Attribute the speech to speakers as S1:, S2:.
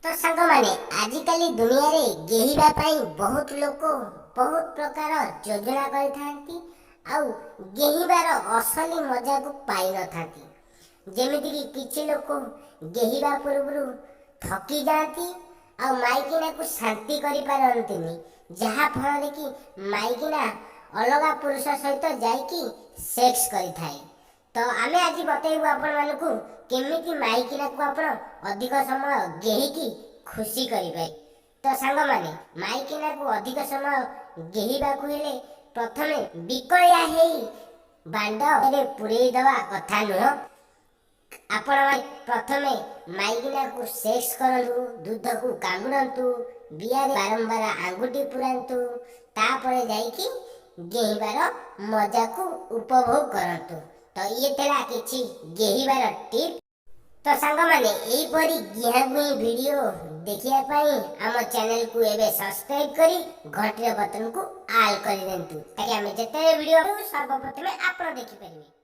S1: तो सांग माने आजिकल दुनिया रे गेहिबा पाई बहुत लोक बहुत प्रकार योजना करथांती आउ गेहिबार असली मजा को पाई न थांती। जेमिति कि किछि लोक गेहिबा पूर्व थकी जाती आ माइकिना को शांति करि पारंतिनी, जहा फल कि माइकिना अलगा पुरुष सहित जाइकी सेक्स करि थाए। तो आमे आज बतैबु आपण मानकु केमिति माइकिना को आपण अधिक समय गेहिकी खुशी करिवे। तो सांग माने माइकिना को अधिक समय गेहिबा को हेले प्रथमे बिकळिया हेई बांड रे पुरेई दवा कथा नुह। आपण माने प्रथमे माइकिना को सेक्स करंतु, दूध को कांगुडंतु, बियारे बारंबार आंगुठी पुरांतु, तापरे जाइकी गेहिबार मजा को उपभोग करंतु। तो ये तेला किछि गेहिबार टिप। तो सांग माने एई परी गिहागुई वीडियो देखिया पाई आम चैनल को एबे सब्सक्राइब करी घंटी बटन को ऑल कर देंतु, ताकि आमे जते वीडियो सर्वप्रथमे आपण देखि परिबे।